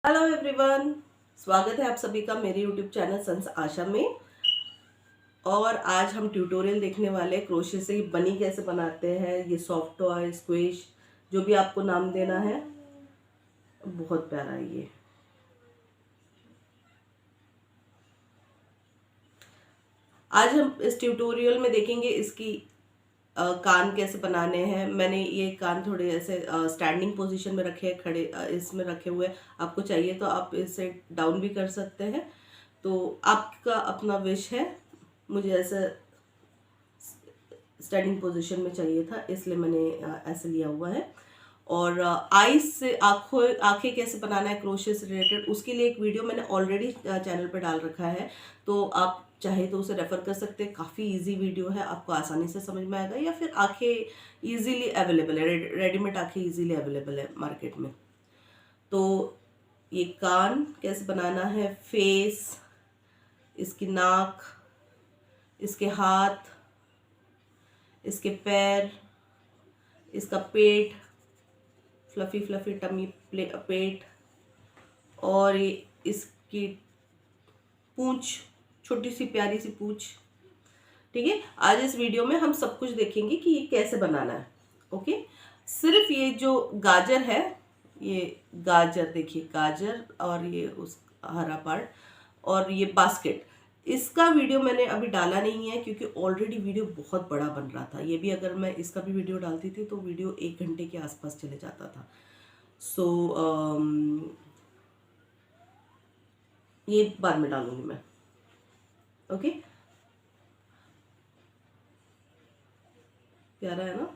Hello everyone, स्वागत है आप सभी का मेरे यूट्यूब चैनल सन्स आशा में। और आज हम ट्यूटोरियल देखने वाले हैं क्रोशे से बनी कैसे बनाते हैं। ये सॉफ्ट टॉय, स्क्विश, जो भी आपको नाम देना है, बहुत प्यारा है ये। आज हम इस ट्यूटोरियल में देखेंगे इसकी कान कैसे बनाने हैं। मैंने ये कान थोड़े ऐसे स्टैंडिंग पोजीशन में रखे हैं, खड़े इसमें रखे हुए। आपको चाहिए तो आप इसे डाउन भी कर सकते हैं, तो आपका अपना विश है। मुझे ऐसे स्टैंडिंग पोजीशन में चाहिए था, इसलिए मैंने ऐसे लिया हुआ है। और आईज से आंखें कैसे बनाना है क्रोशे से रिलेटेड, उसके लिए एक वीडियो मैंने ऑलरेडी चैनल पर डाल रखा है, तो आप चाहे तो उसे रेफर कर सकते हैं। काफ़ी इजी वीडियो है, आपको आसानी से समझ में आएगा। या फिर आंखें इजीली अवेलेबल है, रेडीमेड आंखें इजीली अवेलेबल है मार्केट में। तो ये कान कैसे बनाना है, फेस, इसकी नाक, इसके हाथ, इसके पैर, इसका पेट, फ्लफी फ्लफी टमी पेट, और ये इसकी पूंछ, छोटी सी प्यारी सी पूंछ। ठीक है, आज इस वीडियो में हम सब कुछ देखेंगे कि ये कैसे बनाना है। ओके, सिर्फ ये जो गाजर है, ये गाजर देखिए, गाजर और ये उस हरा पार्ट और ये बास्केट, इसका वीडियो मैंने अभी डाला नहीं है क्योंकि ऑलरेडी वीडियो बहुत बड़ा बन रहा था। ये भी अगर मैं इसका भी वीडियो डालती थी तो वीडियो 1 घंटे के आसपास चले जाता था। सो ये बाद में डालूंगी मैं। ओके, प्यारा है ना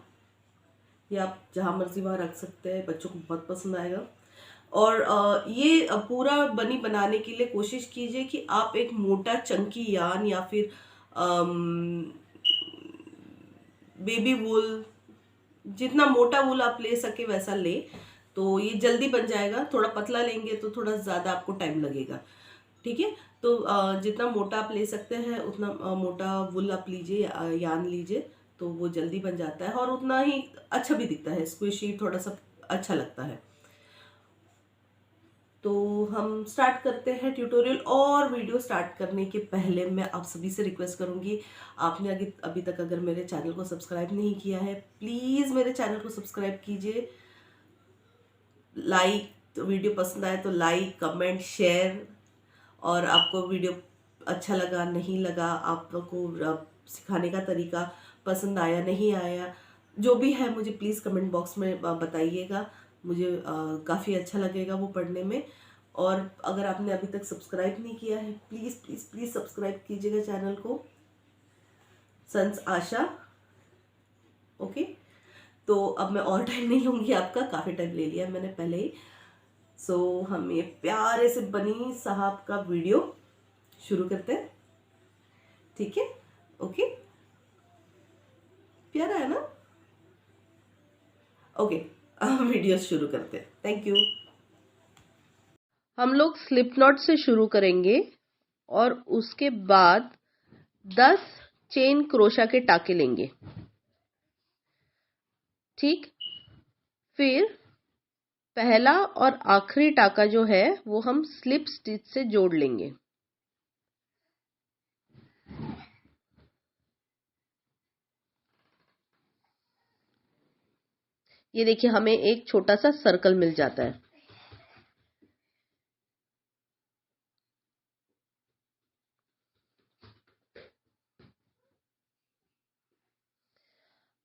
ये, आप जहाँ मर्जी वहाँ रख सकते हैं, बच्चों को बहुत पसंद आएगा। और ये पूरा बनी बनाने के लिए कोशिश कीजिए कि आप एक मोटा चंकी यान या फिर बेबी वूल, जितना मोटा वूल आप ले सके वैसा ले, तो ये जल्दी बन जाएगा। थोड़ा पतला लेंगे तो थोड़ा ज़्यादा आपको टाइम लगेगा। ठीक है, तो जितना मोटा आप ले सकते हैं उतना मोटा वुल आप लीजिए, यान लीजिए, तो वो जल्दी बन जाता है और उतना ही अच्छा भी दिखता है, स्क्विशी थोड़ा सा अच्छा लगता है। तो हम स्टार्ट करते हैं ट्यूटोरियल। और वीडियो स्टार्ट करने के पहले मैं आप सभी से रिक्वेस्ट करूंगी, आपने अभी तक अगर मेरे चैनल को सब्सक्राइब नहीं किया है, प्लीज़ मेरे चैनल को सब्सक्राइब कीजिए। लाइक, तो वीडियो पसंद आए तो लाइक, कमेंट, शेयर। और आपको वीडियो अच्छा लगा, नहीं लगा, आपको सिखाने का तरीका पसंद आया, नहीं आया, जो भी है मुझे प्लीज़ कमेंट बॉक्स में बताइएगा। मुझे काफ़ी अच्छा लगेगा वो पढ़ने में। और अगर आपने अभी तक सब्सक्राइब नहीं किया है, प्लीज़ प्लीज़ प्लीज़ सब्सक्राइब कीजिएगा चैनल को, सन्स आशा। ओके, तो अब मैं और टाइम नहीं लूँगी आपका, काफ़ी टाइम ले लिया मैंने पहले ही। सो हम ये प्यारे से बनी साहब का वीडियो शुरू करते हैं। ठीक है, ओके, प्यारा है ना। ओके, वीडियो शुरू करते हैं। Thank you. हम लोग स्लिप नॉट से शुरू करेंगे और उसके बाद 10 चेन क्रोशा के टाके लेंगे। ठीक, फिर पहला और आखिरी टाका जो है वो हम स्लिप स्टिच से जोड़ लेंगे। ये देखिए, हमें एक छोटा सा सर्कल मिल जाता है।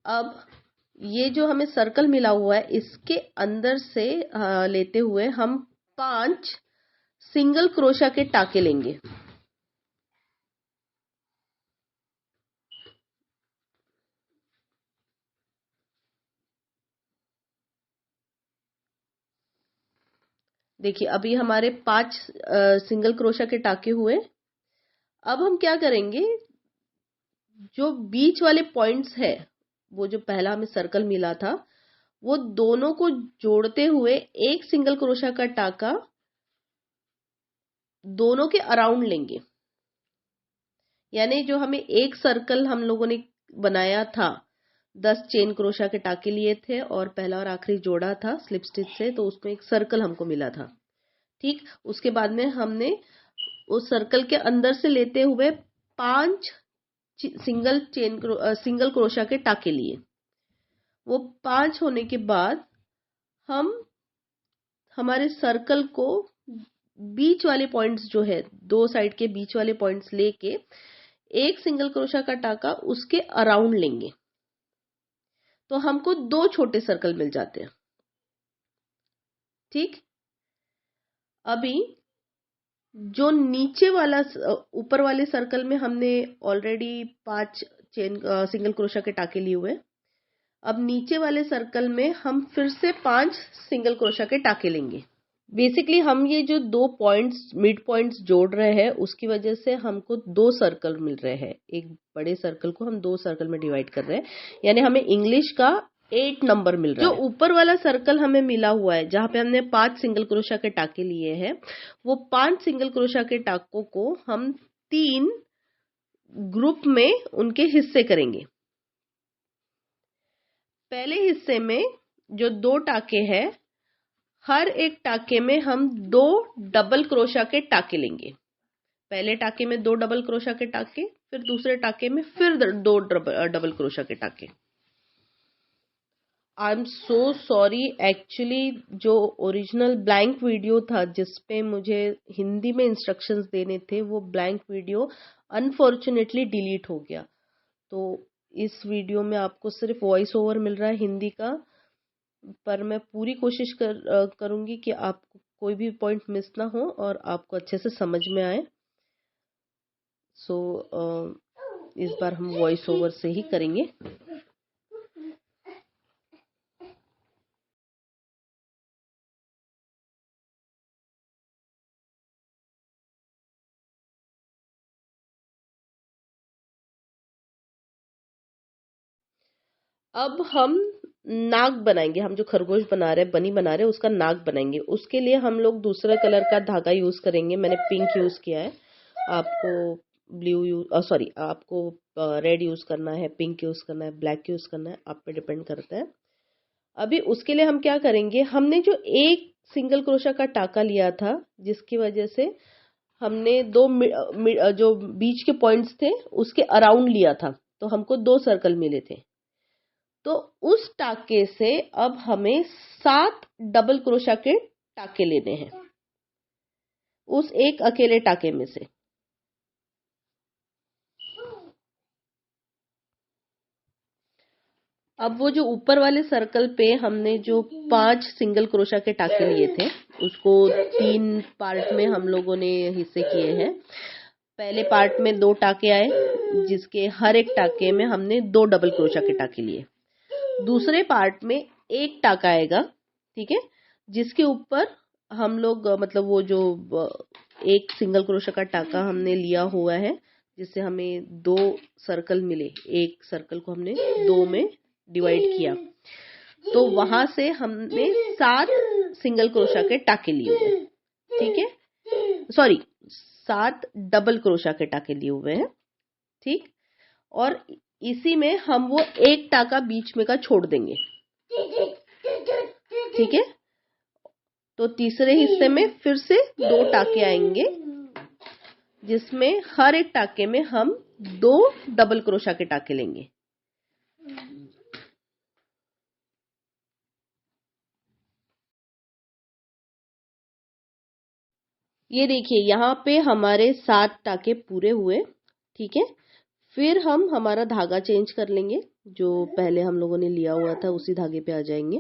अब ये जो हमें सर्कल मिला हुआ है, इसके अंदर से लेते हुए हम 5 सिंगल क्रोशा के टाके लेंगे। देखिए, अभी हमारे 5 सिंगल क्रोशा के टाके हुए। अब हम क्या करेंगे, जो बीच वाले पॉइंट्स है, वो जो पहला हमें सर्कल मिला था, वो दोनों को जोड़ते हुए एक सिंगल क्रोशा का टाका दोनों के अराउंड लेंगे। यानी जो हमें एक सर्कल हम लोगों ने बनाया था, 10 चेन क्रोशा के टाके लिए थे और पहला और आखिरी जोड़ा था स्लिप स्टिच से, तो उसको एक सर्कल हमको मिला था। ठीक, उसके बाद में हमने उस सर्कल के अंदर से लेते हुए 5 सिंगल क्रोशा के टाके लिए। वो 5 होने के बाद हम हमारे सर्कल को बीच वाले पॉइंट्स जो है, 2 साइड के बीच वाले पॉइंट्स लेके एक सिंगल क्रोशा का टाका उसके अराउंड लेंगे, तो हमको 2 छोटे सर्कल मिल जाते हैं। ठीक, अभी जो नीचे वाला ऊपर वाले सर्कल में हमने ऑलरेडी 5 सिंगल क्रोशा के टाके लिए हुए, अब नीचे वाले सर्कल में हम फिर से 5 सिंगल क्रोशा के टाके लेंगे। बेसिकली हम ये जो 2 पॉइंट्स मिड पॉइंट्स जोड़ रहे हैं उसकी वजह से हमको 2 सर्कल मिल रहे हैं। एक बड़े सर्कल को हम 2 सर्कल में डिवाइड कर रहे हैं, यानी हमें इंग्लिश का 8 नंबर मिल रहा है। जो ऊपर वाला सर्कल हमें मिला हुआ है जहां पे हमने 5 सिंगल क्रोशा के टाके लिए हैं, वो 5 सिंगल क्रोशा के टाकों को हम 3 ग्रुप में उनके हिस्से करेंगे। पहले हिस्से में जो 2 टाके हैं, हर एक टाके में हम 2 डबल क्रोशा के टाके लेंगे। पहले टाके में 2 डबल क्रोशा के टाके, फिर दूसरे टाके में फिर 2 डबल क्रोशा के टाके। I am so sorry, actually जो ओरिजिनल ब्लैंक वीडियो था जिसपे मुझे हिंदी में इंस्ट्रक्शंस देने थे, वो ब्लैंक वीडियो अनफॉर्चुनेटली डिलीट हो गया। तो इस वीडियो में आपको सिर्फ वॉइस ओवर मिल रहा है हिंदी का, पर मैं पूरी कोशिश करूंगी कि आपको कोई भी पॉइंट मिस ना हो और आपको अच्छे से समझ में आए। सो इस बार हम वॉइस ओवर से ही करेंगे। अब हम नाक बनाएंगे। हम जो खरगोश बना रहे हैं, बनी बना रहे हैं, उसका नाक बनाएंगे। उसके लिए हम लोग दूसरे कलर का धागा यूज करेंगे। मैंने पिंक यूज किया है, आपको आपको रेड यूज करना है, पिंक यूज करना है, ब्लैक यूज करना है, आप पे डिपेंड करता है। अभी उसके लिए हम क्या करेंगे, हमने जो एक सिंगल क्रोशा का टाका लिया था, जिसकी वजह से हमने 2 जो बीच के पॉइंट्स थे उसके अराउंड लिया था, तो हमको 2 सर्कल मिले थे। तो उस टाके से अब हमें 7 डबल क्रोशा के टाके लेने हैं उस एक अकेले टाके में से। अब वो जो ऊपर वाले सर्कल पे हमने जो 5 सिंगल क्रोशा के टाके लिए थे, उसको 3 पार्ट में हम लोगों ने हिस्से किए हैं। पहले पार्ट में 2 टाके आए, जिसके हर एक टाके में हमने 2 डबल क्रोशा के टाके लिए। दूसरे पार्ट में एक टाका आएगा, ठीक है, जिसके ऊपर हम लोग मतलब वो जो एक सिंगल क्रोशा का टाका हमने लिया हुआ है, जिससे हमें 2 सर्कल मिले, एक सर्कल को हमने 2 में डिवाइड किया, तो वहां से हमने 7 सिंगल क्रोशा के टाके लिए हुए, ठीक है, सॉरी 7 डबल क्रोशा के टाके लिए हुए हैं, ठीक। और इसी में हम वो एक टाका बीच में का छोड़ देंगे, ठीक है। तो तीसरे हिस्से में फिर से 2 टाके आएंगे, जिसमें हर एक टाके में हम 2 डबल क्रोशा के टाके लेंगे। ये देखिए यहाँ पे हमारे 7 टाके पूरे हुए, ठीक है। फिर हम हमारा धागा चेंज कर लेंगे, जो पहले हम लोगों ने लिया हुआ था उसी धागे पे आ जाएंगे।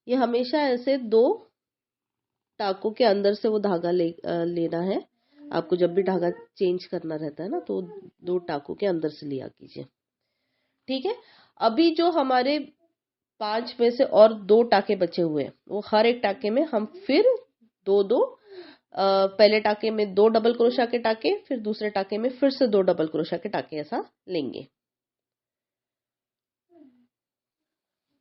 ये हमेशा ऐसे 2 टाकों के अंदर से वो धागा लेना है। आपको जब भी धागा चेंज करना रहता है ना, तो 2 टाकों के अंदर से लिया कीजिए, ठीक है। अभी जो हमारे 5 में से और 2 टाके बचे हुए हैं, वो हर एक टाके में हम फिर 2 पहले टाके में 2 डबल क्रोशा के टाके, फिर दूसरे टाके में फिर से 2 डबल क्रोशा के टाके, ऐसा लेंगे।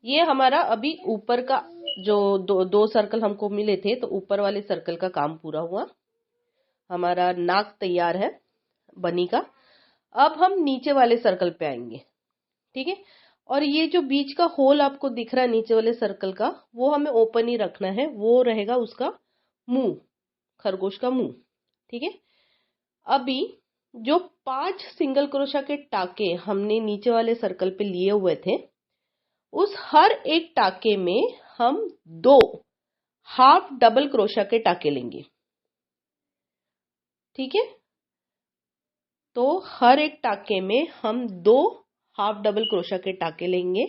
ये हमारा अभी ऊपर का जो 2 सर्कल हमको मिले थे, तो ऊपर वाले सर्कल का काम पूरा हुआ। हमारा नाक तैयार है बनी का। अब हम नीचे वाले सर्कल पे आएंगे, ठीक है। और ये जो बीच का होल आपको दिख रहा है नीचे वाले सर्कल का, वो हमें ओपन ही रखना है, वो रहेगा उसका मुंह, खरगोश का मुंह। ठीक है। अभी जो 5 सिंगल क्रोशा के टाके हमने नीचे वाले सर्कल पे लिए हुए थे, उस हर एक टाके में हम 2 हाफ डबल क्रोशा के टाके लेंगे। ठीक है। तो हर एक टाके में हम 2 हाफ डबल क्रोशा के टाके लेंगे।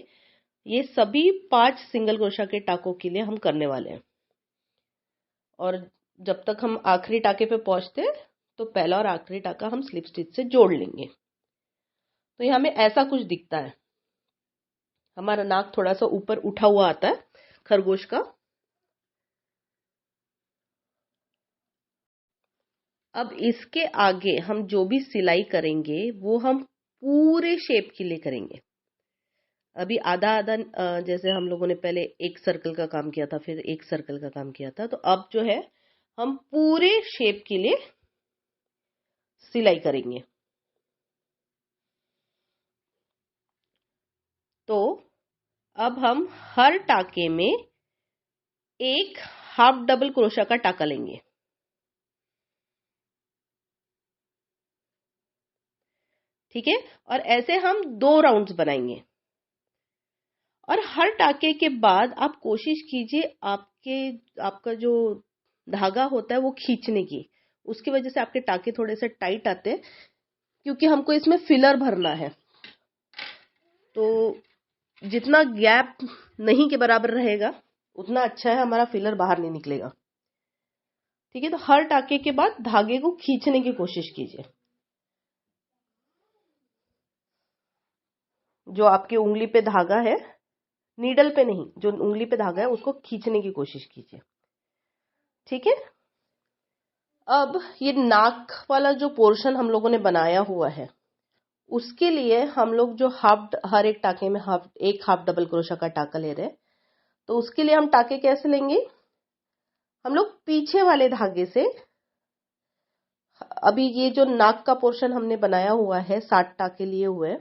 ये सभी 5 सिंगल क्रोशा के टाकों के लिए हम करने वाले हैं। और जब तक हम आखिरी टाके पे पहुंचते हैं तो पहला और आखिरी टाका हम स्लिप स्टिच से जोड़ लेंगे। तो ये हमें ऐसा कुछ दिखता है। हमारा नाक थोड़ा सा ऊपर उठा हुआ आता है खरगोश का। अब इसके आगे हम जो भी सिलाई करेंगे वो हम पूरे शेप के लिए करेंगे। अभी आधा आधा जैसे हम लोगों ने पहले एक सर्कल का काम किया था, फिर एक सर्कल का काम किया था, तो अब जो है हम पूरे शेप के लिए सिलाई करेंगे। तो अब हम हर टाके में एक हाफ डबल क्रोशा का टाका लेंगे। ठीक है। और ऐसे हम 2 राउंड्स बनाएंगे। और हर टाके के बाद आप कोशिश कीजिए आपका जो धागा होता है वो खींचने की। उसकी वजह से आपके टाके थोड़े से टाइट आते हैं, क्योंकि हमको इसमें फिलर भरना है। तो जितना गैप नहीं के बराबर रहेगा उतना अच्छा है, हमारा फिलर बाहर नहीं निकलेगा। ठीक है। तो हर टाके के बाद धागे को खींचने की कोशिश कीजिए। जो आपकी उंगली पे धागा है, नीडल पे नहीं, जो उंगली पे धागा है उसको खींचने की कोशिश कीजिए। ठीक है। अब ये नाक वाला जो पोर्शन हम लोगों ने बनाया हुआ है, उसके लिए हम लोग जो हर एक टाके में एक हाफ डबल क्रोशा का टाका ले रहे हैं। तो उसके लिए हम टाके कैसे लेंगे? हम लोग पीछे वाले धागे से, अभी ये जो नाक का पोर्शन हमने बनाया हुआ है 60 टाके लिए हुए,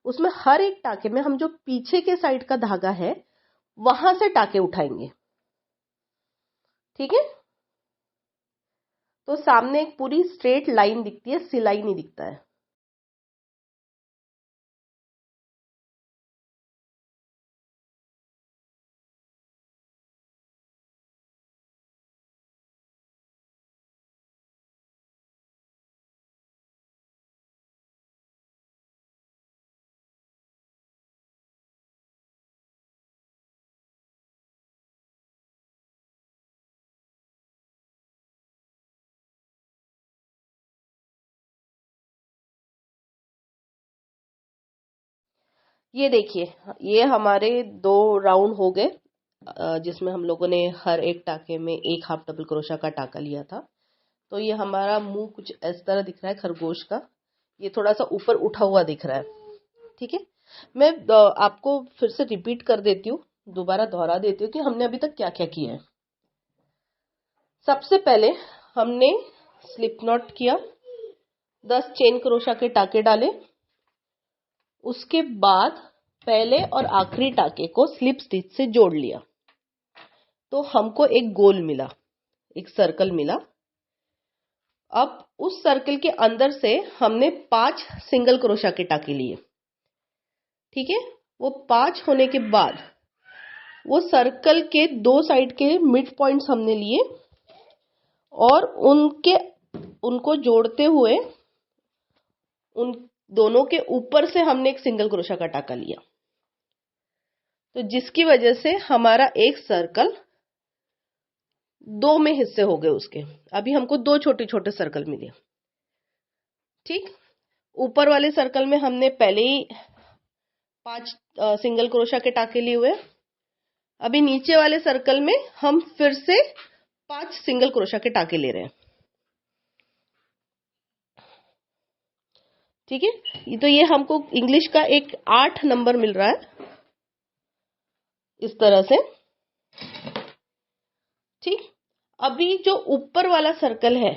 उसमें हर एक टाके में हम जो पीछे के साइड का धागा है वहां से टाके उठाएंगे। ठीक है। तो सामने एक पूरी स्ट्रेट लाइन दिखती है, सिलाई नहीं दिखता है। ये देखिए, ये हमारे 2 राउंड हो गए, जिसमें हम लोगों ने हर एक टाके में एक हाफ डबल क्रोशा का टाका लिया था। तो ये हमारा मुंह कुछ इस तरह दिख रहा है खरगोश का। ये थोड़ा सा ऊपर उठा हुआ दिख रहा है। ठीक है। मैं आपको फिर से रिपीट कर देती हूँ, दोबारा दोहरा देती हूँ कि हमने अभी तक क्या क्या किया है। सबसे पहले हमने स्लिप नॉट किया, 10 चेन क्रोशा के टाके डाले। उसके बाद पहले और आखिरी टाके को स्लिप स्टिच से जोड़ लिया। तो हमको एक गोल मिला, एक सर्कल मिला। अब उस सर्कल के अंदर से हमने 5 सिंगल क्रोशा के टाके लिए। ठीक है। वो 5 होने के बाद वो सर्कल के 2 साइड के मिड पॉइंट्स हमने लिए और उनको जोड़ते हुए उन दोनों के ऊपर से हमने एक सिंगल क्रोशा का टाका लिया। तो जिसकी वजह से हमारा एक सर्कल 2 में हिस्से हो गए उसके। अभी हमको 2 छोटे छोटे सर्कल मिले। ठीक। ऊपर वाले सर्कल में हमने पहले ही 5 सिंगल क्रोशा के टाके लिए हुए। अभी नीचे वाले सर्कल में हम फिर से 5 सिंगल क्रोशा के टाके ले रहे हैं। ठीक है। तो ये हमको इंग्लिश का एक 8 नंबर मिल रहा है इस तरह से। ठीक। अभी जो ऊपर वाला सर्कल है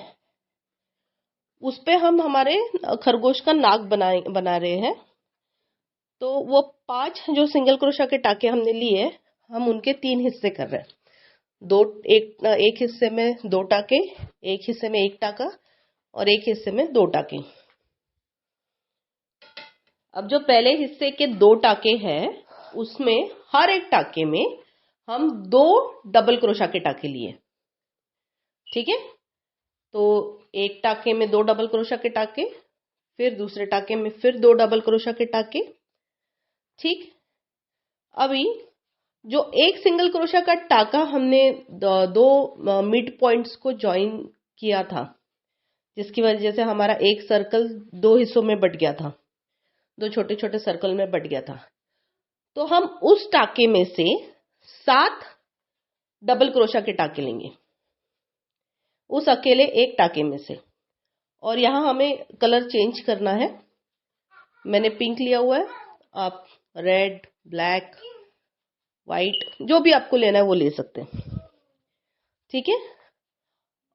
उस पे हम हमारे खरगोश का नाक बना रहे हैं। तो वो 5 जो सिंगल क्रोशा के टाके हमने लिए, हम उनके 3 हिस्से कर रहे हैं। एक हिस्से में 2 टाके, एक हिस्से में 1 टाका और एक हिस्से में 2 टाके। अब जो पहले हिस्से के 2 टाके हैं उसमें हर एक टाके में हम 2 डबल क्रोशा के टाके लिए। ठीक है, तो एक टाके में 2 डबल क्रोशा के टाके, फिर दूसरे टाके में फिर 2 डबल क्रोशा के टाके। ठीक, अभी जो एक सिंगल क्रोशा का टाका हमने 2 मिड पॉइंट्स को ज्वाइन किया था, जिसकी वजह से हमारा एक सर्कल 2 हिस्सों में बट गया था, 2 छोटे छोटे सर्कल में बट गया था। तो हम उस टाके में से 7 डबल क्रोशा के टाके लेंगे, उस अकेले एक टाके में से। और यहाँ हमें कलर चेंज करना है। मैंने पिंक लिया हुआ है, आप रेड, ब्लैक, वाइट जो भी आपको लेना है वो ले सकते हैं। ठीक है,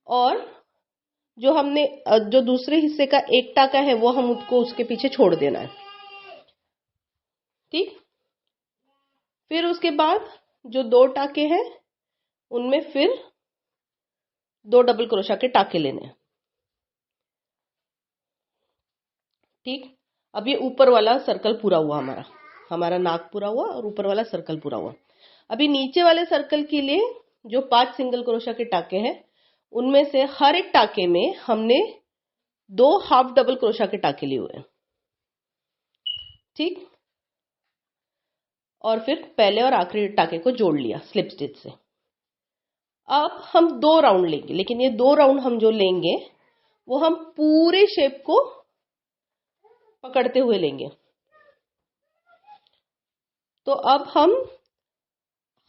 और जो दूसरे हिस्से का एक टाका है वो हम उसको उसके पीछे छोड़ देना है। ठीक, फिर उसके बाद जो 2 टाके हैं उनमें फिर 2 डबल क्रोशा के टाके लेने हैं। ठीक, अब ये ऊपर वाला सर्कल पूरा हुआ, हमारा नाक पूरा हुआ और ऊपर वाला सर्कल पूरा हुआ। अभी नीचे वाले सर्कल के लिए जो 5 सिंगल क्रोशा के टाके हैं उनमें से हर एक टाके में हमने 2 हाफ डबल क्रोशा के टाके लिए हुए हैं। ठीक, और फिर पहले और आखिरी टाके को जोड़ लिया स्लिप स्टिच से। अब हम 2 राउंड लेंगे, लेकिन ये 2 राउंड हम जो लेंगे वो हम पूरे शेप को पकड़ते हुए लेंगे। तो अब हम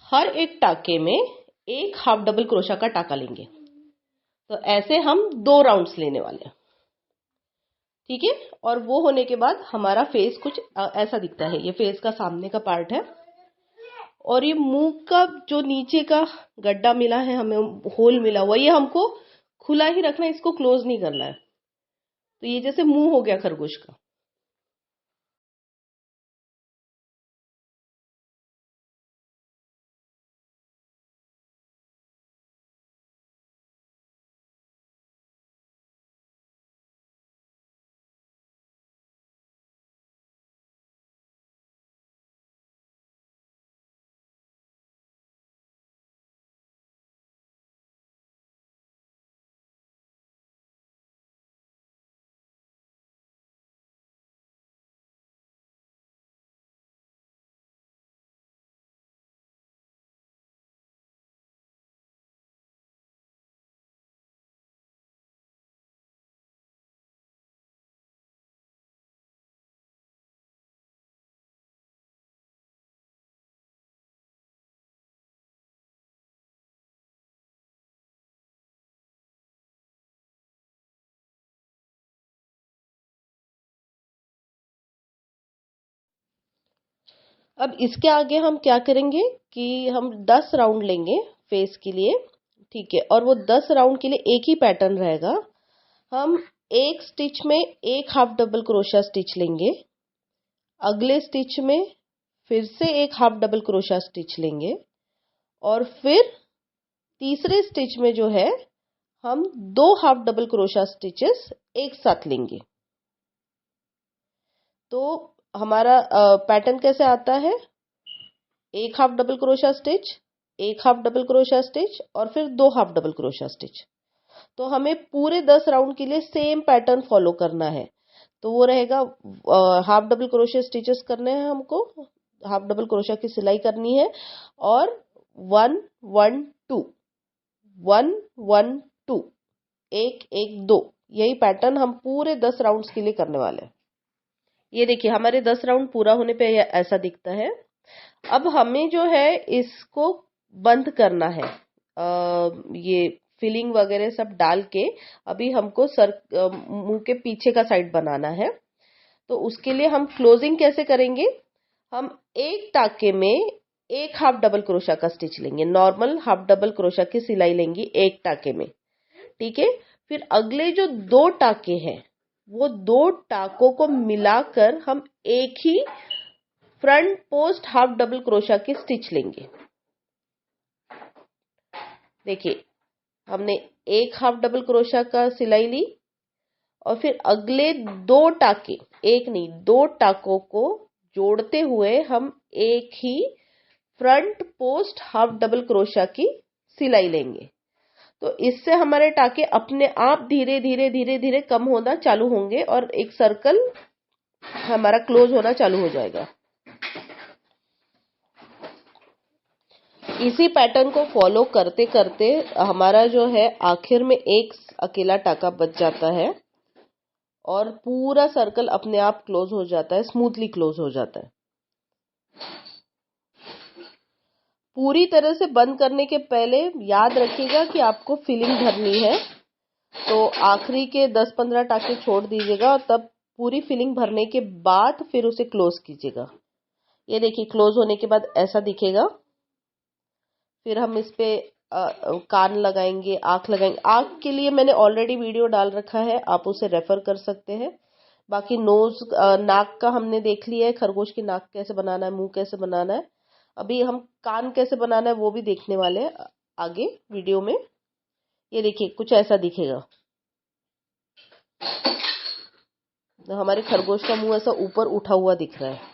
हर एक टाके में एक हाफ डबल क्रोशा का टाका लेंगे। तो ऐसे हम 2 राउंड्स लेने वाले हैं। ठीक है, और वो होने के बाद हमारा फेस कुछ ऐसा दिखता है। ये फेस का सामने का पार्ट है, और ये मुंह का जो नीचे का गड्ढा मिला है, हमें होल मिला हुआ, ये हमको खुला ही रखना है, इसको क्लोज नहीं करना है। तो ये जैसे मुंह हो गया खरगोश का। अब इसके आगे हम क्या करेंगे कि हम 10 राउंड लेंगे फेस के लिए। ठीक है, और वो 10 राउंड के लिए एक ही पैटर्न रहेगा। हम एक स्टिच में एक हाफ डबल क्रोशा स्टिच लेंगे, अगले स्टिच में फिर से एक हाफ डबल क्रोशा स्टिच लेंगे, और फिर तीसरे स्टिच में जो है हम 2 हाफ डबल क्रोशा स्टिचेस एक साथ लेंगे। तो हमारा पैटर्न कैसे आता है, एक हाफ डबल क्रोशा स्टिच, एक हाफ डबल क्रोशा स्टिच और फिर 2 हाफ डबल क्रोशा स्टिच। तो हमें पूरे 10 राउंड के लिए सेम पैटर्न फॉलो करना है। तो वो रहेगा हाफ डबल क्रोशा स्टिचेस करने हैं हमको, हाफ डबल क्रोशा की सिलाई करनी है, और 1 1 2 1 1 2 1 1 2, यही पैटर्न हम पूरे 10 राउंड्स के लिए करने वाले हैं। ये देखिए हमारे 10 राउंड पूरा होने पे ऐसा दिखता है। अब हमें जो है इसको बंद करना है, ये फिलिंग वगैरह सब डाल के अभी हमको मुंह के पीछे का साइड बनाना है। तो उसके लिए हम क्लोजिंग कैसे करेंगे, हम एक टाके में एक हाफ डबल क्रोशा का स्टिच लेंगे, नॉर्मल हाफ डबल क्रोशा की सिलाई लेंगे एक टाके में। ठीक है, फिर अगले जो 2 टाके हैं वो 2 टाकों को मिलाकर हम एक ही front post half double crochet की स्टिच लेंगे। देखिए हमने एक हाफ डबल क्रोशा का सिलाई ली और फिर अगले 2 टाके, एक नहीं 2 टाकों को जोड़ते हुए हम एक ही front post half double crochet की सिलाई लेंगे। तो इससे हमारे टाके अपने आप धीरे धीरे धीरे धीरे कम होना चालू होंगे और एक सर्कल हमारा क्लोज होना चालू हो जाएगा। इसी पैटर्न को फॉलो करते करते हमारा जो है आखिर में एक अकेला टाका बच जाता है और पूरा सर्कल अपने आप क्लोज हो जाता है, स्मूथली क्लोज हो जाता है। पूरी तरह से बंद करने के पहले याद रखिएगा कि आपको फिलिंग भरनी है, तो आखिरी के 10-15 टाके छोड़ दीजिएगा और तब पूरी फिलिंग भरने के बाद फिर उसे क्लोज कीजिएगा। ये देखिए क्लोज होने के बाद ऐसा दिखेगा। फिर हम इस पे कान लगाएंगे, आंख लगाएंगे। आंख के लिए मैंने ऑलरेडी वीडियो डाल रखा है, आप उसे रेफर कर सकते हैं। बाकी नोज नाक का हमने देख लिया है, खरगोश की नाक कैसे बनाना है, मुंह कैसे बनाना है। अभी हम कान कैसे बनाना है वो भी देखने वाले हैं आगे वीडियो में। ये देखिए कुछ ऐसा दिखेगा। तो हमारे खरगोश का मुंह ऐसा ऊपर उठा हुआ दिख रहा है।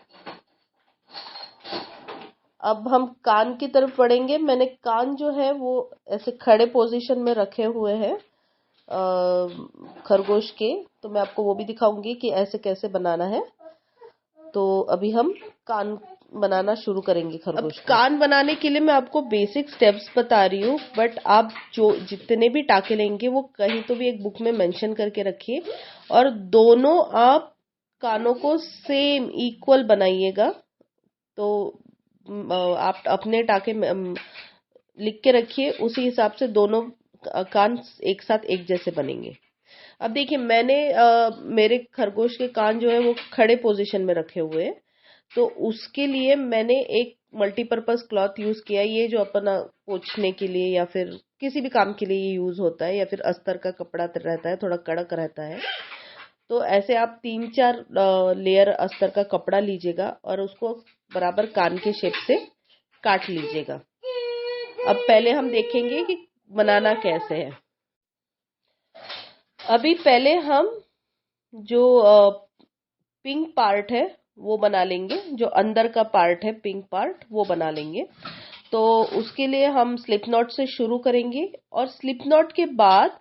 अब हम कान की तरफ बढ़ेंगे। मैंने कान जो है वो ऐसे खड़े पोजीशन में रखे हुए हैं खरगोश के, तो मैं आपको वो भी दिखाऊंगी कि ऐसे कैसे बनाना है। तो अभी हम कान बनाना शुरू करेंगे खरगोश का। कान बनाने के लिए मैं आपको बेसिक स्टेप्स बता रही हूँ, बट आप जो जितने भी टाके लेंगे वो कहीं तो भी एक बुक में मेंशन करके रखिए और दोनों आप कानों को सेम इक्वल बनाइएगा। तो आप अपने टाके लिख के रखिए, उसी हिसाब से दोनों कान एक साथ एक जैसे बनेंगे। अब देखिए मैंने मेरे खरगोश के कान जो है वो खड़े पोजीशन में रखे हुए हैं, तो उसके लिए मैंने एक मल्टीपर्पज क्लॉथ यूज किया। ये जो अपना पोंछने के लिए या फिर किसी भी काम के लिए ये यूज होता है, या फिर अस्तर का कपड़ा रहता है, थोड़ा कड़क रहता है। तो ऐसे आप 3-4 लेयर अस्तर का कपड़ा लीजिएगा और उसको बराबर कान के शेप से काट लीजिएगा। अब पहले हम देखेंगे कि बनाना कैसे है। अभी पहले हम जो पिंक पार्ट है वो बना लेंगे, जो अंदर का पार्ट है पिंक पार्ट वो बना लेंगे। तो उसके लिए हम स्लिप नॉट से शुरू करेंगे और स्लिप नॉट के बाद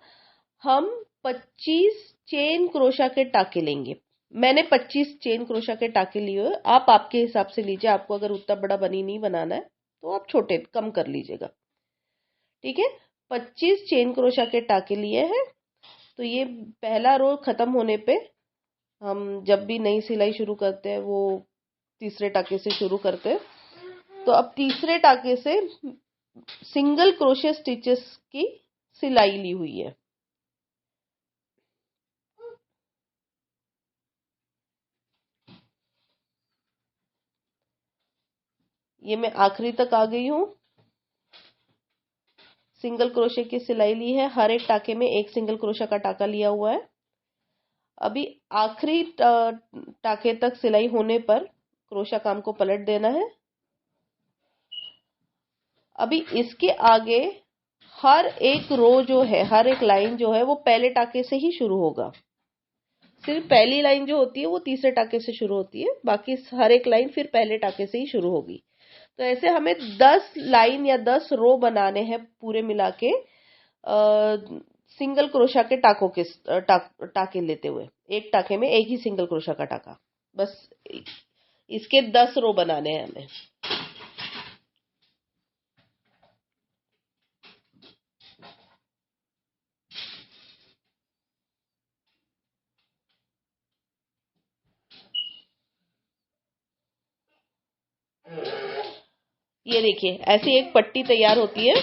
हम 25 चेन क्रोशा के टाके लेंगे। मैंने 25 चेन क्रोशा के टाके लिए, आप आपके हिसाब से लीजिए। आपको अगर उतना बड़ा बनी नहीं बनाना है तो आप छोटे कम कर लीजिएगा, ठीक है। 25 चेन क्रोशा के टाके लिए हैं। तो ये पहला रो खत्म होने पे हम जब भी नई सिलाई शुरू करते हैं वो तीसरे टाके से शुरू करते हैं। तो अब तीसरे टाके से सिंगल क्रोशे स्टिचेस की सिलाई ली हुई है। ये मैं आखिरी तक आ गई हूँ। सिंगल क्रोशे की सिलाई ली है, हर एक टाके में एक सिंगल क्रोशा का टाका लिया हुआ है। अभी आखिरी टाके तक सिलाई होने पर क्रोशा काम को पलट देना है। अभी इसके आगे हर एक रो जो है, हर एक लाइन जो है वो पहले टाके से ही शुरू होगा। सिर्फ पहली लाइन जो होती है वो तीसरे टाके से शुरू होती है, बाकी हर एक लाइन फिर पहले टाके से ही शुरू होगी। तो ऐसे हमें 10 लाइन या 10 रो बनाने हैं पूरे मिला के सिंगल क्रोशा के टाके लेते हुए। एक टाके में एक ही सिंगल क्रोशा का टाका, बस इसके 10 रो बनाने हैं हमें। ये देखिए ऐसी एक पट्टी तैयार होती है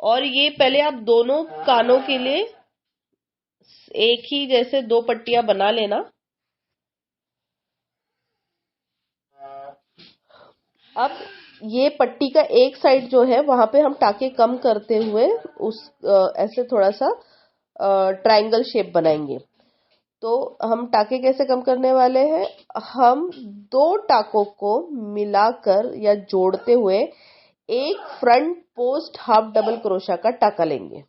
और ये पहले आप दोनों कानों के लिए एक ही जैसे 2 पट्टियां बना लेना। अब ये पट्टी का एक साइड जो है वहां पे हम टाके कम करते हुए उस ऐसे थोड़ा सा ट्रायंगल शेप बनाएंगे। तो हम टाके कैसे कम करने वाले हैं, हम 2 टाकों को मिलाकर या जोड़ते हुए एक front post half double crochet का टाका लेंगे।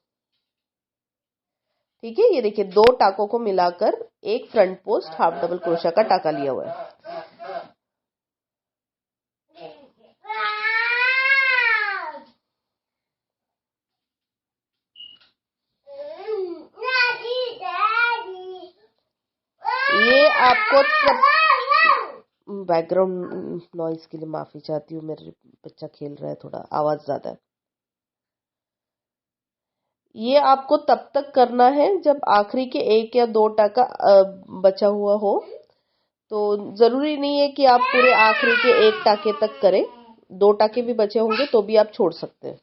ठीक है, ये देखिए 2 टाकों को मिलाकर एक front post half double crochet का टाका लिया हुआ है। ये आपको बैकग्राउंड नॉइज के लिए माफी चाहती हूँ, मेरे बच्चा खेल रहा है, थोड़ा आवाज ज्यादा है। ये आपको तब तक करना है जब आखिरी के 1 या 2 टाका बचा हुआ हो। तो जरूरी नहीं है कि आप पूरे आखिरी के 1 टाके तक करें, 2 टाके भी बचे होंगे तो भी आप छोड़ सकते हैं।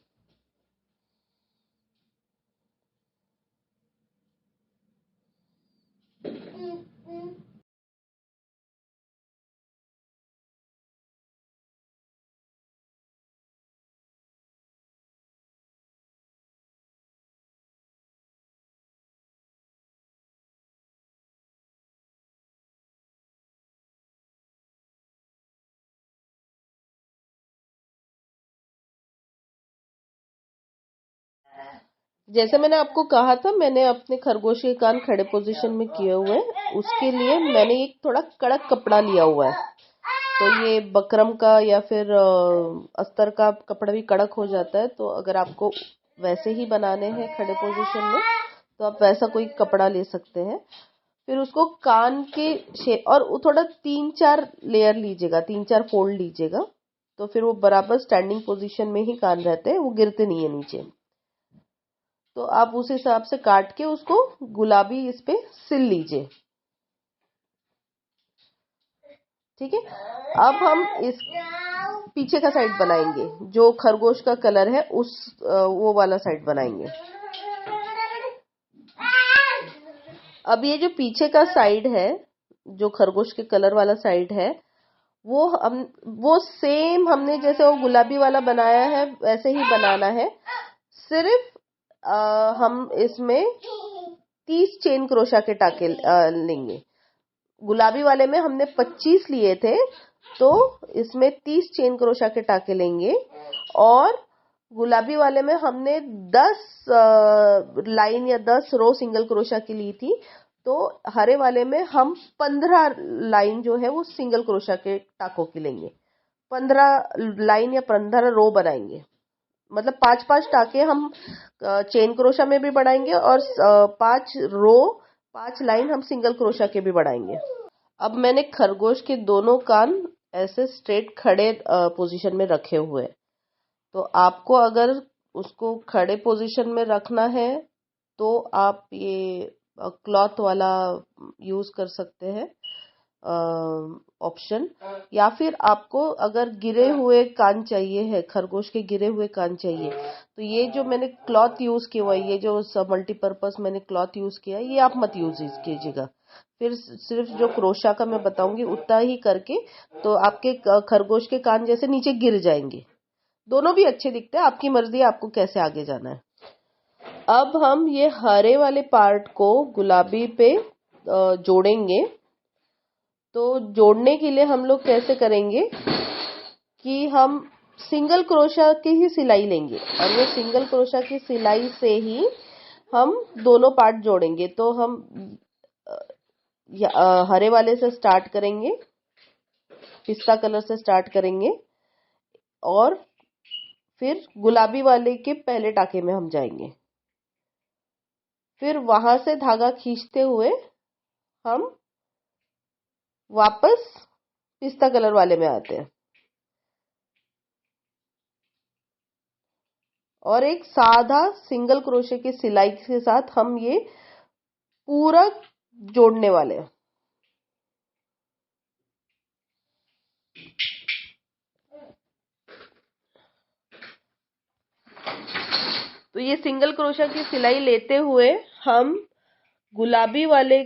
जैसे मैंने आपको कहा था, मैंने अपने खरगोश के कान खड़े पोजीशन में किए हुए हैं। उसके लिए मैंने एक थोड़ा कड़क कपड़ा लिया हुआ है। तो ये बकरम का या फिर अस्तर का कपड़ा भी कड़क हो जाता है। तो अगर आपको वैसे ही बनाने हैं खड़े पोजीशन में तो आप वैसा कोई कपड़ा ले सकते हैं। फिर उसको कान के और वो थोड़ा 3-4 लेयर लीजिएगा, 3-4 फोल्ड लीजिएगा। तो फिर वो बराबर स्टैंडिंग पोजीशन में ही कान रहते हैं, वो गिरते नहीं है नीचे। तो आप उस हिसाब से काट के उसको गुलाबी इस पे सिल लीजिए। ठीक है, अब हम इस पीछे का साइड बनाएंगे, जो खरगोश का कलर है उस वो वाला साइड बनाएंगे। अब ये जो पीछे का साइड है, जो खरगोश के कलर वाला साइड है, वो सेम हमने जैसे वो गुलाबी वाला बनाया है वैसे ही बनाना है। सिर्फ हम इसमें 30 चेन क्रोशा के टाके लेंगे। गुलाबी वाले में हमने 25 लिए थे, तो इसमें 30 चेन क्रोशा के टाके लेंगे। और गुलाबी वाले में हमने 10 लाइन या 10 रो सिंगल क्रोशा की ली थी। तो हरे वाले में हम 15 लाइन जो है वो सिंगल क्रोशा के टाकों की लेंगे। 15 लाइन या 15 रो बनाएंगे। मतलब 5-5 टाके हम चेन क्रोशा में भी बढ़ाएंगे और 5 रो 5 लाइन हम सिंगल क्रोशा के भी बढ़ाएंगे। अब मैंने खरगोश के दोनों कान ऐसे स्ट्रेट खड़े पोजीशन में रखे हुए। तो आपको अगर उसको खड़े पोजीशन में रखना है तो आप ये क्लॉथ वाला यूज कर सकते हैं ऑप्शन। या फिर आपको अगर गिरे हुए कान चाहिए है, खरगोश के गिरे हुए कान चाहिए, तो ये जो मैंने क्लॉथ यूज किया हुआ है, ये जो मल्टीपर्पज मैंने क्लॉथ यूज किया है, ये आप मत यूज कीजिएगा। फिर सिर्फ जो क्रोशा का मैं बताऊंगी उतना ही करके, तो आपके खरगोश के कान जैसे नीचे गिर जाएंगे। दोनों भी अच्छे दिखते हैं, आपकी मर्जी है आपको कैसे आगे जाना है। अब हम ये हरे वाले पार्ट को गुलाबी पे जोड़ेंगे। तो जोड़ने के लिए हम लोग कैसे करेंगे कि हम सिंगल क्रोशा की ही सिलाई लेंगे और वो सिंगल क्रोशा की सिलाई से ही हम दोनों पार्ट जोड़ेंगे। तो हम हरे वाले से स्टार्ट करेंगे, पिस्ता कलर से स्टार्ट करेंगे और फिर गुलाबी वाले के पहले टाके में हम जाएंगे। फिर वहां से धागा खींचते हुए हम वापस पिस्ता कलर वाले में आते हैं और एक साधा सिंगल क्रोशे की सिलाई के साथ हम ये पूरा जोड़ने वाले हैं। तो ये सिंगल क्रोशा की सिलाई लेते हुए हम गुलाबी वाले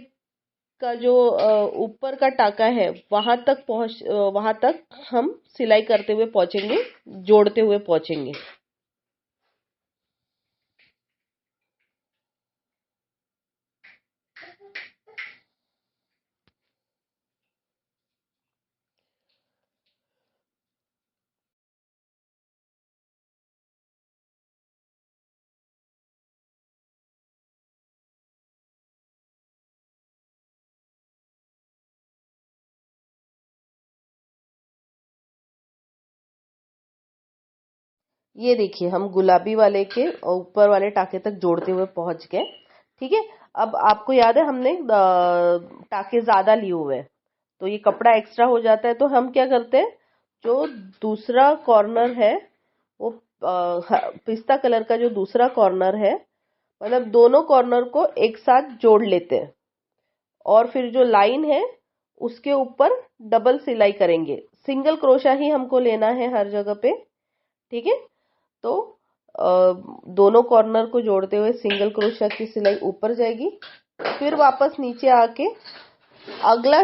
का जो ऊपर का टाका है वहां तक हम सिलाई करते हुए पहुंचेंगे, जोड़ते हुए पहुंचेंगे। ये देखिए हम गुलाबी वाले के ऊपर वाले टाके तक जोड़ते हुए पहुंच गए। ठीक है, अब आपको याद है हमने टाके ज्यादा लिए हुए हैं, तो ये कपड़ा एक्स्ट्रा हो जाता है, तो हम क्या करते हैं, जो दूसरा कॉर्नर है वो पिस्ता कलर का जो दूसरा कॉर्नर है, मतलब दोनों कॉर्नर को एक साथ जोड़ लेते हैं और फिर जो लाइन है उसके ऊपर डबल सिलाई करेंगे। सिंगल क्रोशा ही हमको लेना है हर जगह पे। ठीक है, तो दोनों कॉर्नर को जोड़ते हुए सिंगल क्रोशा की सिलाई ऊपर जाएगी, फिर वापस नीचे आके अगला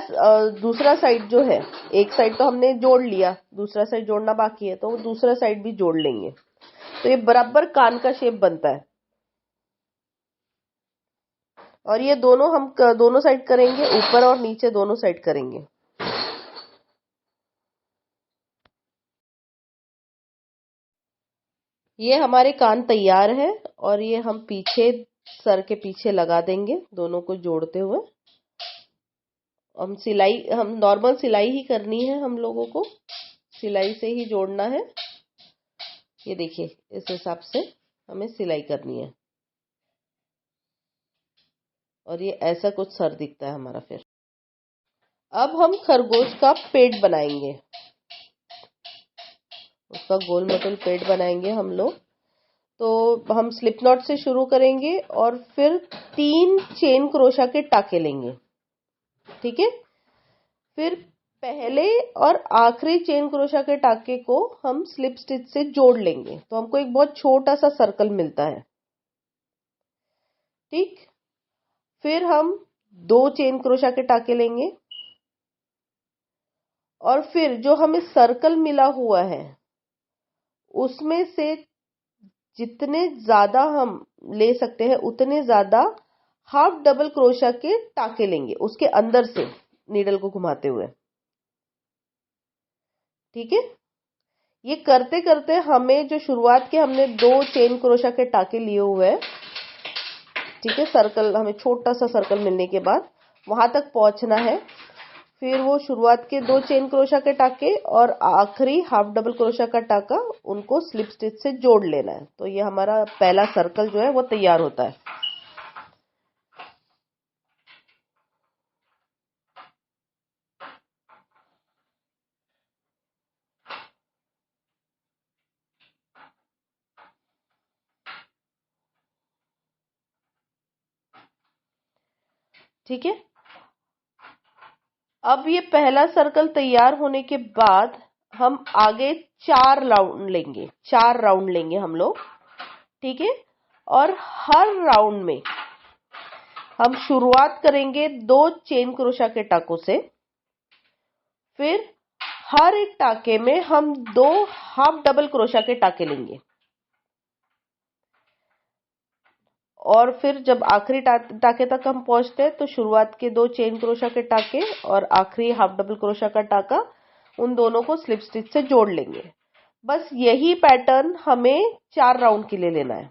दूसरा साइड जो है, एक साइड तो हमने जोड़ लिया, दूसरा साइड जोड़ना बाकी है, तो दूसरा साइड भी जोड़ लेंगे, तो ये बराबर कान का शेप बनता है। और ये दोनों हम दोनों साइड करेंगे, ऊपर और नीचे दोनों साइड करेंगे। ये हमारे कान तैयार है और ये हम पीछे सर के पीछे लगा देंगे दोनों को जोड़ते हुए। हम नॉर्मल सिलाई ही करनी है, हम लोगों को सिलाई से ही जोड़ना है। ये देखिए इस हिसाब से हमें सिलाई करनी है और ये ऐसा कुछ सर दिखता है हमारा। फिर अब हम खरगोश का पेट बनाएंगे, उसका गोल मटोल पेट बनाएंगे हम लोग। तो हम स्लिप नॉट से शुरू करेंगे और फिर 3 चेन क्रोशा के टाके लेंगे। ठीक है, फिर पहले और आखिरी चेन क्रोशा के टाके को हम स्लिप स्टिच से जोड़ लेंगे, तो हमको एक बहुत छोटा सा सर्कल मिलता है। ठीक, फिर हम 2 चेन क्रोशा के टाके लेंगे और फिर जो हमें सर्कल मिला हुआ है उसमें से जितने ज्यादा हम ले सकते हैं उतने ज्यादा हाफ डबल क्रोशा के टाके लेंगे, उसके अंदर से नीडल को घुमाते हुए। ठीक है, ये करते करते हमें जो शुरुआत के हमने 2 चेन क्रोशा के टाके लिए हुए हैं, ठीक है, सर्कल हमें छोटा सा सर्कल मिलने के बाद वहां तक पहुंचना है। फिर वो शुरुआत के 2 चेन क्रोशा के टाके और आखिरी हाफ डबल क्रोशा का टाका, उनको स्लिप स्टिच से जोड़ लेना है। तो ये हमारा पहला सर्कल जो है वो तैयार होता है। ठीक है, अब ये पहला सर्कल तैयार होने के बाद हम आगे 4 राउंड लेंगे हम लोग। ठीक है, और हर राउंड में हम शुरुआत करेंगे 2 चेन क्रोशा के टाकों से, फिर हर एक टाके में हम 2 हाफ डबल क्रोशा के टाके लेंगे और फिर जब आखिरी टाके तक हम पहुंचते हैं तो शुरुआत के 2 चेन क्रोशा के टाके और आखिरी हाफ डबल क्रोशा का टाका, उन दोनों को स्लिप स्टिच से जोड़ लेंगे। बस यही पैटर्न हमें 4 राउंड के लिए लेना है।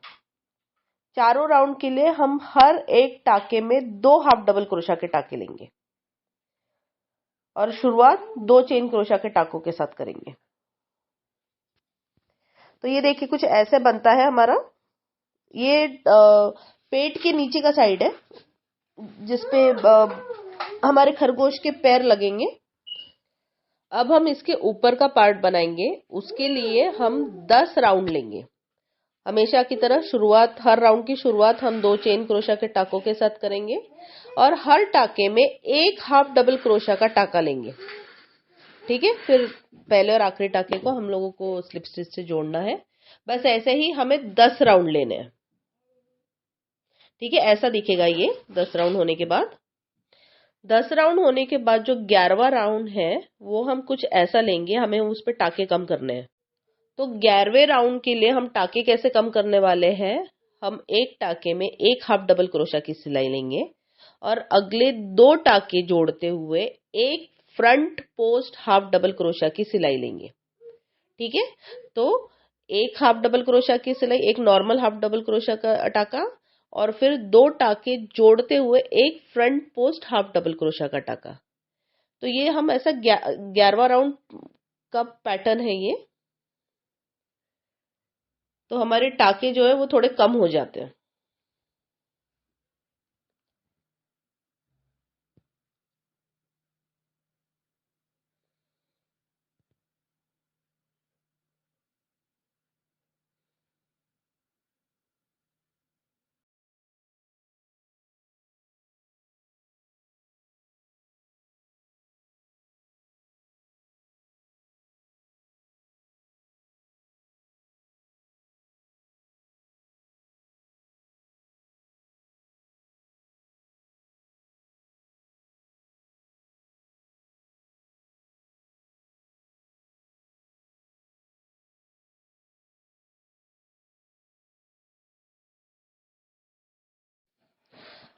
चारों राउंड के लिए हम हर एक टाके में 2 हाफ डबल क्रोशा के टाके लेंगे और शुरुआत 2 चेन क्रोशा के टाकों के साथ करेंगे। तो ये देखिए कुछ ऐसे बनता है हमारा। ये पेट के नीचे का साइड है जिसपे हमारे खरगोश के पैर लगेंगे। अब हम इसके ऊपर का पार्ट बनाएंगे, उसके लिए हम 10 राउंड लेंगे। हमेशा की तरह हर राउंड की शुरुआत हम 2 चेन क्रोशा के टाकों के साथ करेंगे और हर टाके में एक हाफ डबल क्रोशा का टाका लेंगे। ठीक है, फिर पहले और आखिरी टाके को हम लोगों को स्लिप स्टिच से जोड़ना है। बस ऐसे ही हमें 10 राउंड लेने हैं। ठीक है, ऐसा दिखेगा ये 10 राउंड होने के बाद। 10 राउंड होने के बाद जो 11वां राउंड है वो हम कुछ ऐसा लेंगे, हमें उस पे टाके कम करने हैं। तो 11वें राउंड के लिए हम टाके कैसे कम करने वाले हैं, हम एक टाके में एक हाफ डबल क्रोशा की सिलाई लेंगे और अगले 2 टाके जोड़ते हुए एक front post half double crochet की सिलाई लेंगे। ठीक है, तो एक हाफ डबल क्रोशा की सिलाई, एक नॉर्मल हाफ डबल क्रोशा का टाका और फिर 2 टाके जोड़ते हुए एक front post half double crochet का टाका। तो ये हम ऐसा 11वां राउंड का पैटर्न है ये। तो हमारे टाके जो है वो थोड़े कम हो जाते हैं।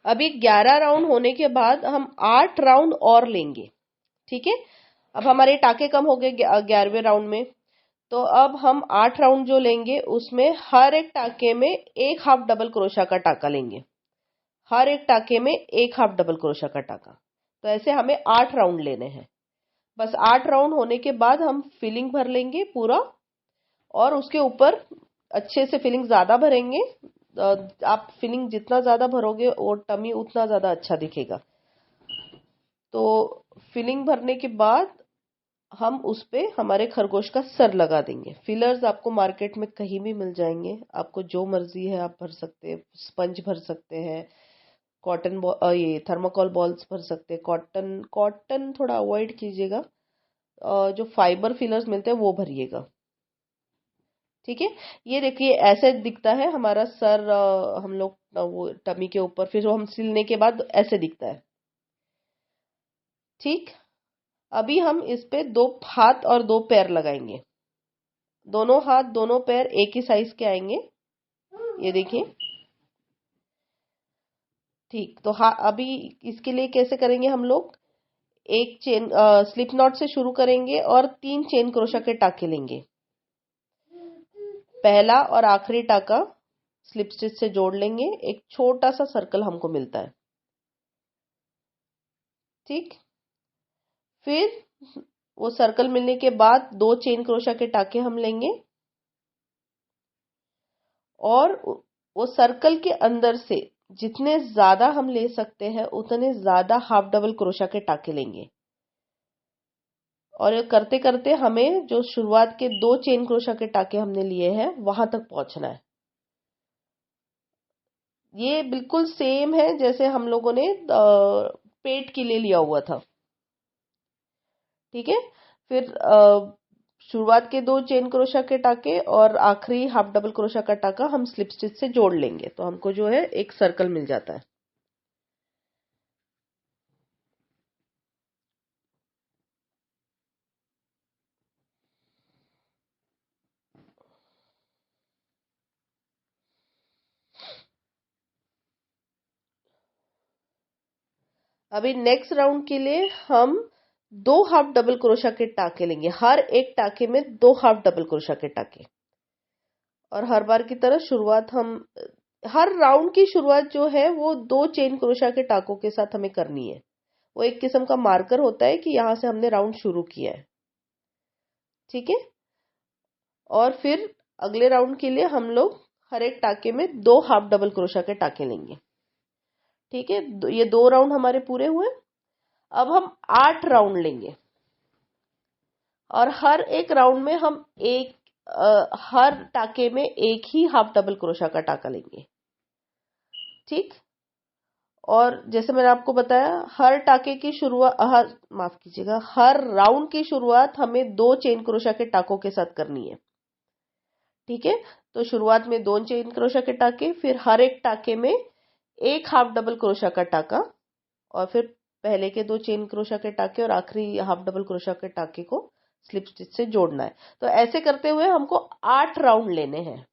अभी 11 राउंड होने के बाद हम 8 राउंड और लेंगे। ठीक है, अब हमारे टाके कम हो गए 11वें राउंड में। तो अब हम 8 राउंड जो लेंगे उसमें हर एक टाके में एक हाफ डबल क्रोशा का टाका लेंगे। हर एक टाके में एक हाफ डबल क्रोशा का टाका। तो ऐसे हमें 8 राउंड लेने हैं। बस 8 राउंड होने के बाद हम फिलिंग भर लेंगे पूरा, और उसके ऊपर अच्छे से फिलिंग ज्यादा भरेंगे। आप फिलिंग जितना ज्यादा भरोगे और टमी उतना ज्यादा अच्छा दिखेगा। तो फिलिंग भरने के बाद हम उस पे हमारे खरगोश का सर लगा देंगे। फिलर्स आपको मार्केट में कहीं भी मिल जाएंगे, आपको जो मर्जी है आप भर सकते हैं। स्पंज भर सकते हैं, कॉटन ये थर्माकोल बॉल्स भर सकते हैं। कॉटन कॉटन थोड़ा अवॉइड कीजिएगा, जो फाइबर फिलर्स मिलते हैं वो भरिएगा। ठीक है, ये देखिए ऐसे दिखता है हमारा सर। हम लोग वो टमी के ऊपर फिर हम सिलने के बाद ऐसे दिखता है। ठीक, अभी हम इस पे 2 हाथ और 2 पैर लगाएंगे। दोनों हाथ दोनों पैर एक ही साइज के आएंगे, ये देखिए। ठीक, तो हाँ अभी इसके लिए कैसे करेंगे हम लोग, एक चेन स्लिप नॉट से शुरू करेंगे और 3 चेन क्रोशा के टाके लेंगे। पहला और आखिरी टाका स्लिप स्टिच से जोड़ लेंगे, एक छोटा सा सर्कल हमको मिलता है। ठीक, फिर वो सर्कल मिलने के बाद 2 चेन क्रोशा के टाके हम लेंगे, और वो सर्कल के अंदर से जितने ज्यादा हम ले सकते हैं उतने ज्यादा हाफ डबल क्रोशा के टाके लेंगे। और करते करते हमें जो शुरुआत के 2 चेन क्रोशा के टाके हमने लिए हैं वहां तक पहुंचना है। ये बिल्कुल सेम है जैसे हम लोगों ने पेट के लिए लिया हुआ था। ठीक है, फिर शुरुआत के 2 चेन क्रोशा के टाके और आखिरी हाफ डबल क्रोशा का टाका हम स्लिप स्टिच से जोड़ लेंगे, तो हमको जो है एक सर्कल मिल जाता है। अभी नेक्स्ट राउंड के लिए हम 2 हाफ डबल क्रोशा के टाके लेंगे। हर एक टाके में 2 हाफ डबल क्रोशा के टाके। और हर बार की तरह शुरुआत हम हर राउंड की शुरुआत जो है वो 2 चेन क्रोशा के टाकों के साथ हमें करनी है। वो एक किस्म का मार्कर होता है कि यहां से हमने राउंड शुरू किया है। ठीक है, और फिर अगले राउंड के लिए हम लोग हर एक टाके में 2 हाफ डबल क्रोशा के टाके लेंगे। ठीक है, ये 2 राउंड हमारे पूरे हुए। अब हम 8 राउंड लेंगे, और हर एक राउंड में हम हर टाके में एक ही हाफ डबल क्रोशा का टाका लेंगे। ठीक, और जैसे मैंने आपको बताया हर टाके की शुरुआत माफ कीजिएगा, हर राउंड की शुरुआत हमें 2 चेन क्रोशा के टाकों के साथ करनी है। ठीक है, तो शुरुआत में 2 चेन क्रोशा के टाके, फिर हर एक टाके में एक हाफ डबल क्रोशा का टाका, और फिर पहले के 2 चेन क्रोशा के टाके और आखिरी हाफ डबल क्रोशा के टाके को स्लिप स्टिच से जोड़ना है। तो ऐसे करते हुए हमको 8 राउंड लेने हैं।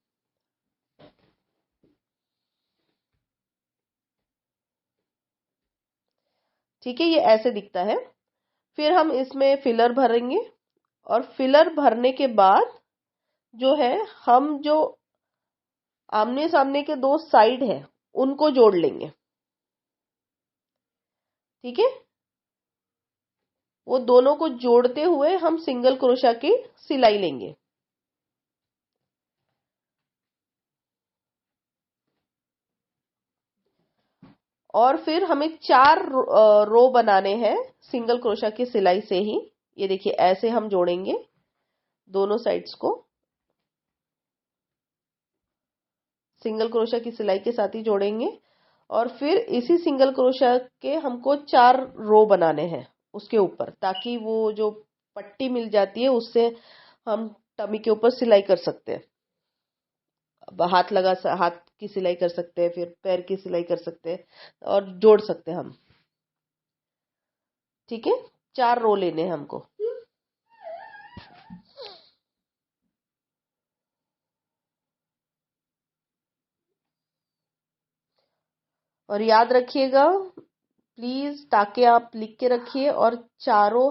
ठीक है, ये ऐसे दिखता है। फिर हम इसमें फिलर भरेंगे, और फिलर भरने के बाद जो है हम जो आमने सामने के 2 साइड है उनको जोड़ लेंगे। ठीक है, वो दोनों को जोड़ते हुए हम सिंगल क्रोशा की सिलाई लेंगे। और फिर हमें 4 रो बनाने हैं सिंगल क्रोशा की सिलाई से ही। ये देखिए ऐसे हम जोड़ेंगे दोनों साइड्स को, सिंगल क्रोशा की सिलाई के साथ ही जोड़ेंगे। और फिर इसी सिंगल क्रोशा के हमको 4 रो बनाने हैं उसके ऊपर, ताकि वो जो पट्टी मिल जाती है उससे हम टमी के ऊपर सिलाई कर सकते हैं। हाथ की सिलाई कर सकते हैं, फिर पैर की सिलाई कर सकते हैं और जोड़ सकते हैं हम। ठीक है, 4 रो लेने हैं हमको। और याद रखिएगा प्लीज, ताकि आप लिख के रखिए। और चारों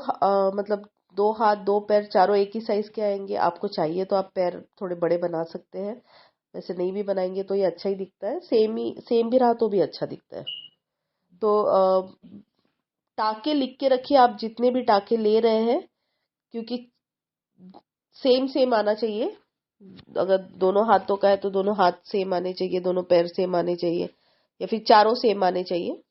मतलब 2 हाथ 2 पैर चारों एक ही साइज के आएंगे। आपको चाहिए तो आप पैर थोड़े बड़े बना सकते हैं, वैसे नहीं भी बनाएंगे तो ये अच्छा ही दिखता है। सेम भी रहा तो भी अच्छा दिखता है। तो टाके लिख के रखिए आप, जितने भी टाके ले रहे हैं, क्योंकि सेम सेम आना चाहिए। अगर दोनों हाथों का है तो दोनों हाथ सेम आने चाहिए, दोनों पैर सेम आने चाहिए, या फिर चारों सेम आने चाहिए।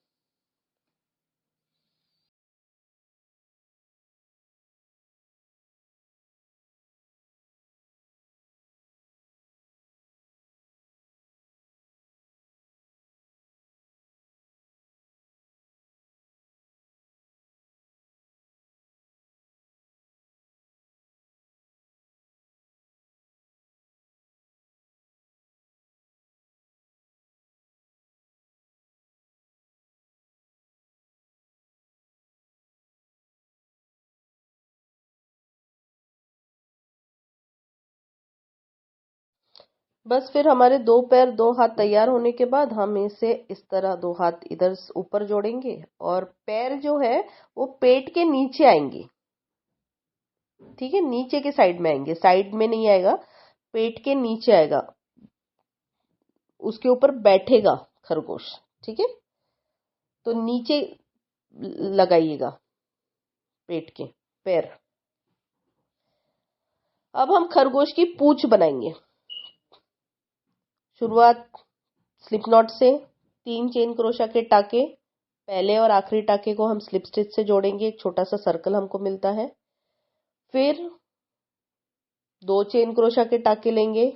बस फिर हमारे 2 पैर 2 हाथ तैयार होने के बाद हम इसे इस तरह 2 हाथ इधर ऊपर जोड़ेंगे, और पैर जो है वो पेट के नीचे आएंगे। ठीक है, नीचे के साइड में आएंगे, साइड में नहीं आएगा, पेट के नीचे आएगा, उसके ऊपर बैठेगा खरगोश। ठीक है, तो नीचे लगाइएगा पेट के पैर। अब हम खरगोश की पूंछ बनाएंगे। शुरुआत स्लिप नॉट से, 3 चेन क्रोशा के टाके, पहले और आखिरी टाके को हम स्लिप स्टिच से जोड़ेंगे, एक छोटा सा सर्कल हमको मिलता है। फिर 2 चेन क्रोशा के टाके लेंगे,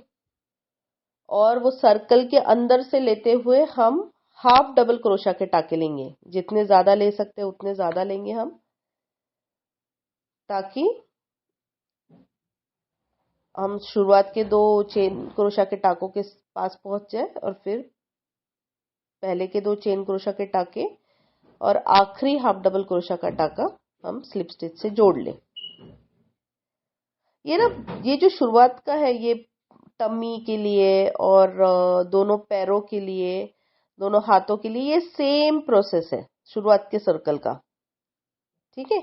और वो सर्कल के अंदर से लेते हुए हम हाफ डबल क्रोशा के टाके लेंगे। जितने ज्यादा ले सकते हैं उतने ज्यादा लेंगे हम, ताकि हम शुरुआत के 2 चेन क्रोशा के टाकों के पास पहुंच जाए, और फिर पहले के 2 चेन क्रोशा के टाके और आखिरी हाफ डबल क्रोशा का टाका हम स्लिप स्टिच से जोड़ लें। ये जो शुरुआत का है, ये टम्मी के लिए और दोनों पैरों के लिए, दोनों हाथों के लिए, ये सेम प्रोसेस है शुरुआत के सर्कल का। ठीक है,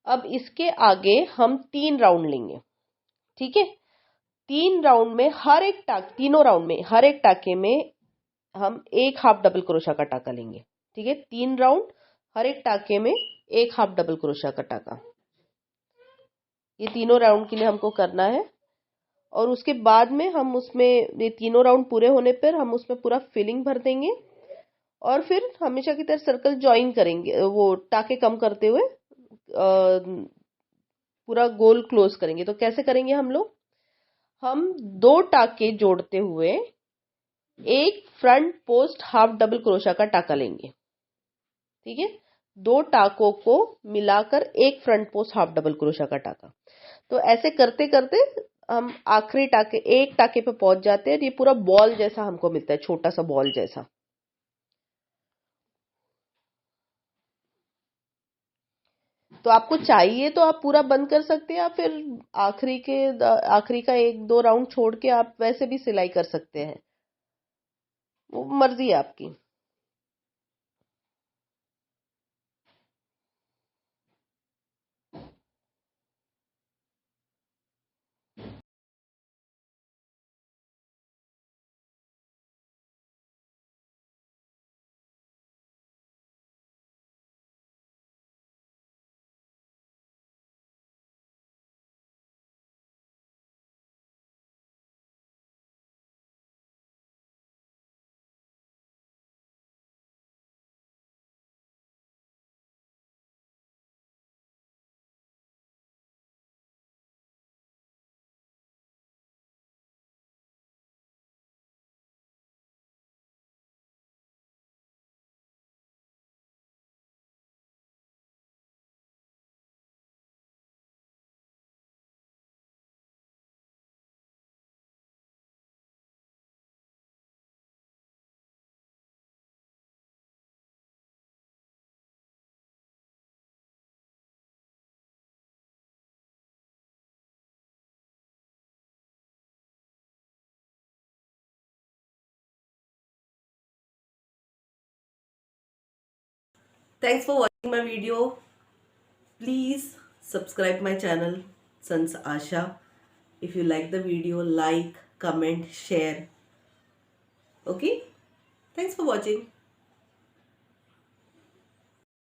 अब इसके आगे हम 3 राउंड लेंगे। ठीक है, 3 राउंड में तीनों राउंड में हर एक टाके में हम एक हाफ डबल क्रोशा का टाका लेंगे। ठीक है, 3 राउंड हर एक टाके में एक हाफ डबल क्रोशा का टाका, ये तीनों राउंड के लिए हमको करना है। और उसके बाद में हम उसमें, ये तीनों राउंड पूरे होने पर हम उसमें पूरा फिलिंग भर देंगे, और फिर हमेशा की तरह सर्कल ज्वाइन करेंगे, वो टाके कम करते हुए पूरा गोल क्लोज करेंगे। तो कैसे करेंगे हम लोग, हम 2 टाके जोड़ते हुए एक front post half double crochet का टाका लेंगे। ठीक है, 2 टाकों को मिलाकर एक front post half double crochet का टाका। तो ऐसे करते करते हम आखिरी टाके, एक टाके पे पहुंच जाते हैं और ये पूरा बॉल जैसा हमको मिलता है, छोटा सा बॉल जैसा। तो आपको चाहिए तो आप पूरा बंद कर सकते हैं, या फिर आखिरी का एक दो राउंड छोड़ के आप वैसे भी सिलाई कर सकते हैं, वो मर्जी है आपकी। Thanks for watching my video. Please subscribe my channel Sans Asha. If you like the video, like, comment, share. Okay? Thanks for watching.